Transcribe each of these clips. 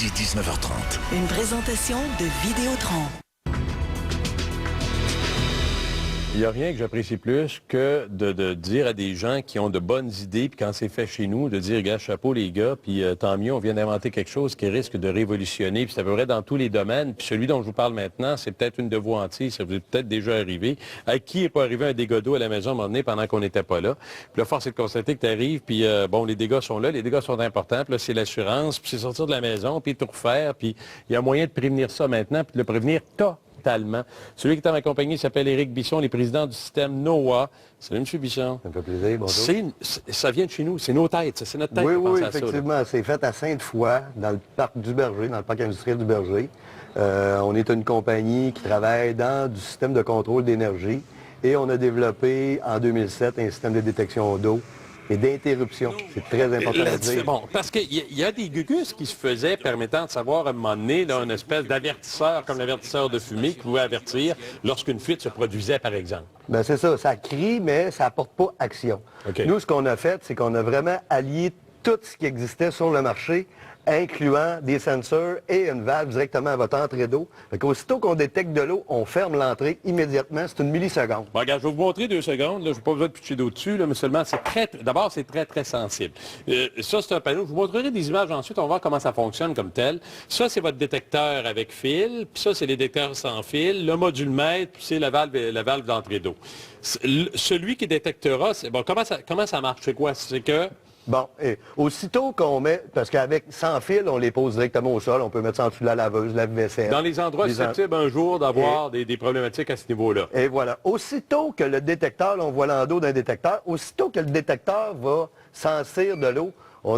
midi 19h30. Une présentation de Vidéotron. Il n'y a rien que j'apprécie plus que de dire à des gens qui ont de bonnes idées, puis quand c'est fait chez nous, de dire, gars, chapeau les gars, puis tant mieux, on vient d'inventer quelque chose qui risque de révolutionner, puis c'est à peu près dans tous les domaines. Puis celui dont je vous parle maintenant, c'est peut-être une de vos hantises, ça vous est peut-être déjà arrivé. À qui n'est pas arrivé un dégât d'eau à la maison à un moment donné pendant qu'on n'était pas là? Puis là, force est de constater que tu arrives, puis bon, les dégâts sont là, les dégâts sont importants, puis là, c'est l'assurance, puis c'est sortir de la maison, puis tout refaire, puis il y a moyen de prévenir ça maintenant, puis de le prévenir totalement. Celui qui est en ma compagnie s'appelle Éric Bisson, il est président du système NOAA. Salut, M. Bisson. Ça me fait plaisir, bonjour. Ça vient de chez nous, c'est nos têtes, c'est notre tête oui, qui pense oui, à ça. effectivement. C'est fait à Sainte-Foy, dans le parc du Berger, dans le parc industriel du Berger. On est une compagnie qui travaille dans du système de contrôle d'énergie et on a développé en 2007 un système de détection d'eau et d'interruption. C'est très important à dire. Bon, parce qu'il y a des gugus qui se faisaient permettant de savoir à un moment donné, là, une espèce d'avertisseur, comme l'avertisseur de fumée, qui pouvait avertir lorsqu'une fuite se produisait, par exemple. Bien, c'est ça. Ça crie, mais ça n'apporte pas action. Okay. Nous, ce qu'on a fait, c'est qu'on a vraiment allié tout ce qui existait sur le marché, incluant des sensors et une valve directement à votre entrée d'eau. Aussitôt qu'on détecte de l'eau, on ferme l'entrée immédiatement. C'est une milliseconde. Bon, regarde, je vais vous montrer 2 secondes. Là, je n'ai pas besoin de pitcher d'eau dessus, là, mais seulement, d'abord, c'est très, très sensible. Ça, c'est un panneau. Je vous montrerai des images ensuite. On va voir comment ça fonctionne comme tel. Ça, c'est votre détecteur avec fil. Puis ça, c'est les détecteurs sans fil. Le module-mètre, puis c'est la valve d'entrée d'eau. Celui qui détectera, c'est... Bon, comment ça marche? C'est quoi? C'est que... Bon, et aussitôt qu'on met, parce qu'avec sans fil, on les pose directement au sol, on peut mettre ça en dessous de la laveuse, lave-vaisselle. Dans les endroits susceptibles un jour d'avoir des problématiques à ce niveau-là. Et voilà. Aussitôt que le détecteur, là, on voit l'endos d'un détecteur, aussitôt que le détecteur va s'enfuir de l'eau,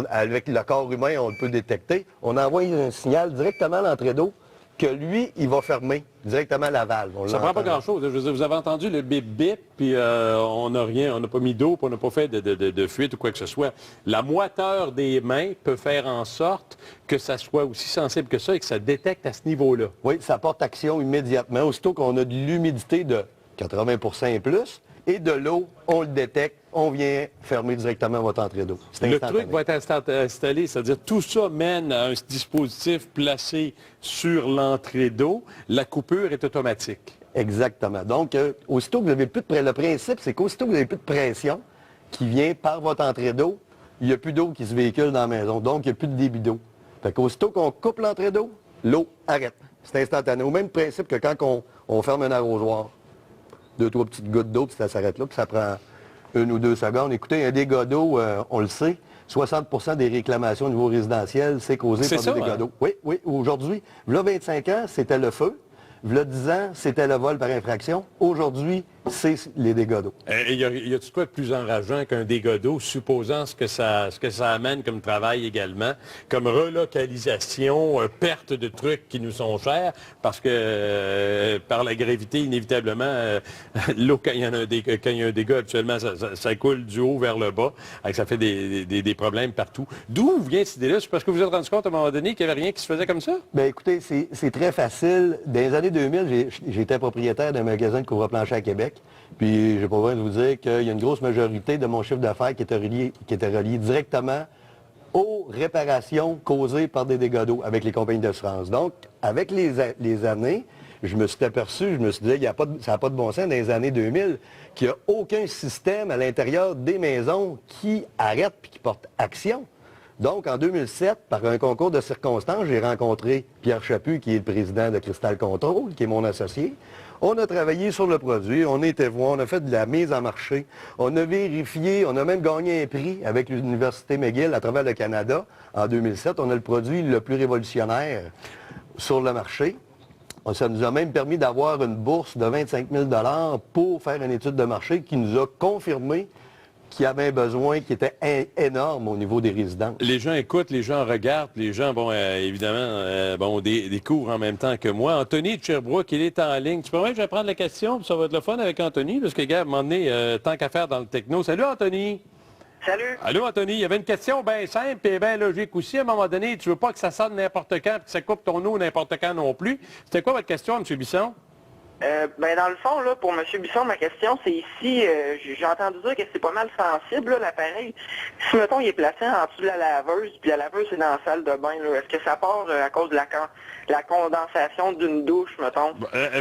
avec le corps humain, on le peut détecter, on envoie un signal directement à l'entrée d'eau que lui, il va fermer directement la valve. Ça ne prend pas grand-chose. Je veux dire, vous avez entendu le bip-bip, puis on n'a rien, on n'a pas mis d'eau, puis on n'a pas fait de fuite ou quoi que ce soit. La moiteur des mains peut faire en sorte que ça soit aussi sensible que ça et que ça détecte à ce niveau-là. Oui, ça porte action immédiatement. Aussitôt qu'on a de l'humidité de 80 et plus, et de l'eau, on le détecte, on vient fermer directement votre entrée d'eau. Le truc va être installé, c'est-à-dire tout ça mène à un dispositif placé sur l'entrée d'eau. La coupure est automatique. Exactement. Donc, aussitôt que vous avez plus de le principe, c'est qu'aussitôt que vous n'avez plus de pression qui vient par votre entrée d'eau, il n'y a plus d'eau qui se véhicule dans la maison. Donc, il n'y a plus de débit d'eau. Fait qu'aussitôt qu'on coupe l'entrée d'eau, l'eau arrête. C'est instantané. Au même principe que quand on ferme un arrosoir. 2-3 petites gouttes d'eau, puis ça s'arrête là, puis ça prend 1 ou 2 secondes. Écoutez, un dégât d'eau, on le sait, 60% des réclamations au niveau résidentiel, c'est causé par des dégâts d'eau. Oui, oui. Aujourd'hui, là, 25 ans, c'était le feu. Là, 10 ans, c'était le vol par infraction. Aujourd'hui, c'est les dégâts d'eau. Y a-t-il quoi de plus enrageant qu'un dégât d'eau, supposant ce que ça amène comme travail également, comme relocalisation, perte de trucs qui nous sont chers, parce que par la gravité, inévitablement, l'eau, quand il y a un dégât, actuellement, ça coule du haut vers le bas, et ça fait des problèmes partout. D'où vient cette idée-là? C'est parce que vous vous êtes rendu compte à un moment donné qu'il n'y avait rien qui se faisait comme ça? Bien, écoutez, c'est très facile. Dans les années 2000, j'étais propriétaire d'un magasin de couvre-plancher à Québec. Puis, j'ai pas besoin de vous dire qu'il y a une grosse majorité de mon chiffre d'affaires qui était relié directement aux réparations causées par des dégâts d'eau avec les compagnies d'assurance. Donc, avec les années, je me suis aperçu, je me suis dit, ça n'a pas de bon sens dans les années 2000, qu'il n'y a aucun système à l'intérieur des maisons qui arrête puis qui porte action. Donc, en 2007, par un concours de circonstances, j'ai rencontré Pierre Chaput, qui est le président de Crystal Control, qui est mon associé. On a travaillé sur le produit, on a été voir, on a fait de la mise en marché, on a vérifié, on a même gagné un prix avec l'Université McGill à travers le Canada. En 2007, on a le produit le plus révolutionnaire sur le marché. Ça nous a même permis d'avoir une bourse de 25 000 $ pour faire une étude de marché qui nous a confirmé qu'il y avait un besoin qui était énorme au niveau des résidences. Les gens écoutent, les gens regardent, les gens, évidemment, découvrent en même temps que moi. Anthony de Sherbrooke, il est en ligne. Tu peux voir que je vais prendre la question, puis ça va être le fun avec Anthony, parce que, gars, à un moment donné, tant qu'à faire dans le techno. Salut, Anthony! Salut! Allô, Anthony, il y avait une question bien simple et bien logique aussi. À un moment donné, tu veux pas que ça sonne n'importe quand, puis que ça coupe ton eau n'importe quand non plus. C'était quoi votre question, M. Bisson? Dans le fond, là, pour M. Bisson, ma question, c'est ici, j'ai entendu dire que c'est pas mal sensible, là, l'appareil. Si, mettons, il est placé en dessous de la laveuse, puis la laveuse est dans la salle de bain, là, est-ce que ça part à cause de la condensation d'une douche, mettons?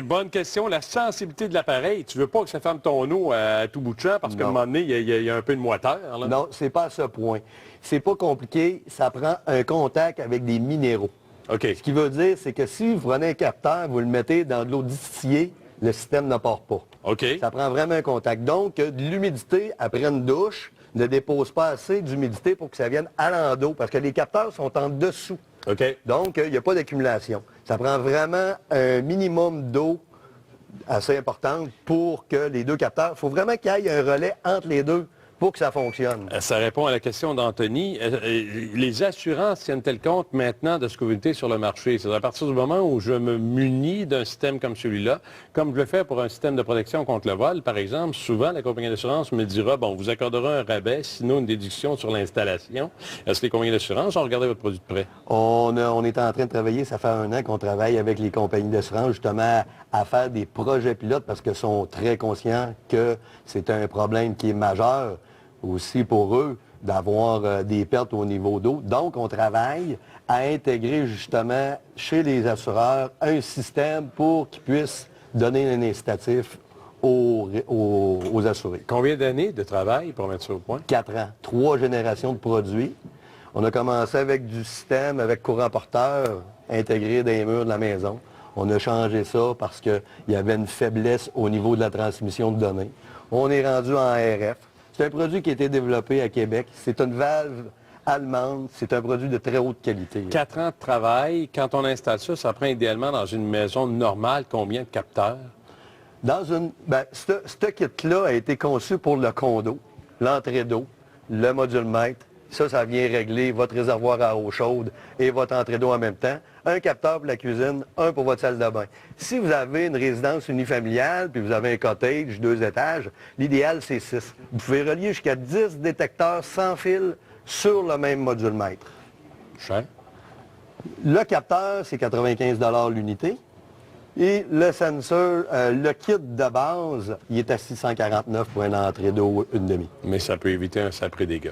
Bonne question. La sensibilité de l'appareil, tu veux pas que ça ferme ton eau à tout bout de champ parce qu'à un moment donné, il y a un peu de moiteur, là. Non, c'est pas à ce point. C'est pas compliqué, ça prend un contact avec des minéraux. OK. Ce qui veut dire, c'est que si vous prenez un capteur, vous le mettez dans de l'eau distillée, le système ne part pas. OK. Ça prend vraiment un contact. Donc, de l'humidité après une douche ne dépose pas assez d'humidité pour que ça vienne à l'endos, parce que les capteurs sont en dessous. OK. Donc, il n'y a pas d'accumulation. Ça prend vraiment un minimum d'eau assez importante pour que les deux capteurs... Il faut vraiment qu'il y ait un relais entre les deux pour que ça fonctionne. Ça répond à la question d'Anthony. Les assurances tiennent-elles compte maintenant de ce que vous mettez sur le marché? C'est à partir du moment où je me munis d'un système comme celui-là, comme je le fais pour un système de protection contre le vol, par exemple, souvent la compagnie d'assurance me dira, bon, vous accordera un rabais, sinon une déduction sur l'installation. Est-ce que les compagnies d'assurance ont regardé votre produit de prêt? On est en train de travailler, ça fait 1 an qu'on travaille avec les compagnies d'assurance justement à faire des projets pilotes parce qu'ils sont très conscients que c'est un problème qui est majeur aussi pour eux d'avoir des pertes au niveau d'eau. Donc, on travaille à intégrer justement chez les assureurs un système pour qu'ils puissent donner un incitatif aux assurés. Combien d'années de travail pour mettre ça au point? 4 ans. 3 générations de produits. On a commencé avec du système, avec courant porteur intégré dans les murs de la maison. On a changé ça parce qu'il y avait une faiblesse au niveau de la transmission de données. On est rendu en RF. C'est un produit qui a été développé à Québec. C'est une valve allemande. C'est un produit de très haute qualité. 4 ans de travail. Quand on installe ça, ça prend idéalement dans une maison normale combien de capteurs? Ce kit-là a été conçu pour le condo, l'entrée d'eau, le module mètre. Ça vient régler votre réservoir à eau chaude et votre entrée d'eau en même temps. Un capteur pour la cuisine, un pour votre salle de bain. Si vous avez une résidence unifamiliale, puis vous avez un cottage, 2 étages, l'idéal, c'est 6. Vous pouvez relier jusqu'à 10 détecteurs sans fil sur le même module mètre. Cher. Le capteur, c'est 95 $ l'unité. Et le sensor, le kit de base, il est à 649 pour une entrée d'eau 1,5. Mais ça peut éviter un sacré dégât.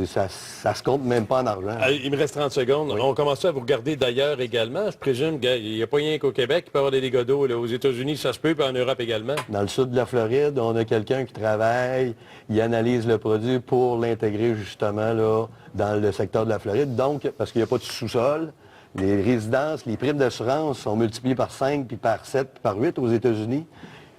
Ça se compte même pas en argent. Il me reste 30 secondes. Oui. On commence à vous regarder d'ailleurs également. Je présume qu'il n'y a pas rien qu'au Québec. Il peut y avoir des dégâts d'eau. Aux États-Unis, ça se peut, puis en Europe également. Dans le sud de la Floride, on a quelqu'un qui travaille, il analyse le produit pour l'intégrer justement là, dans le secteur de la Floride. Donc, parce qu'il n'y a pas de sous-sol, les résidences, les primes d'assurance sont multipliées par 5, puis par 7, puis par 8 aux États-Unis.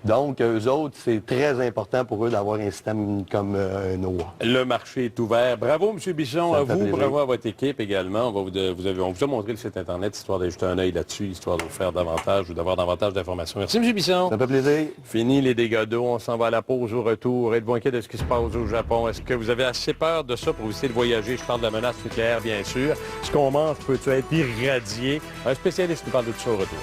Donc, eux autres, c'est très important pour eux d'avoir un système comme NOAA. Le marché est ouvert. Bravo, M. Bichon, à vous. Plaisir. Bravo à votre équipe également. On vous a montré le site Internet, histoire de jeter un œil là-dessus, histoire de vous faire davantage ou d'avoir davantage d'informations. Merci, M. Bichon. Ça fait plaisir. Fini les dégâts d'eau. On s'en va à la pause au retour. Êtes-vous inquiet de ce qui se passe au Japon? Est-ce que vous avez assez peur de ça pour essayer de voyager? Je parle de la menace nucléaire, bien sûr. Ce qu'on mange peut être irradié? Un spécialiste nous parle de tout ça au retour.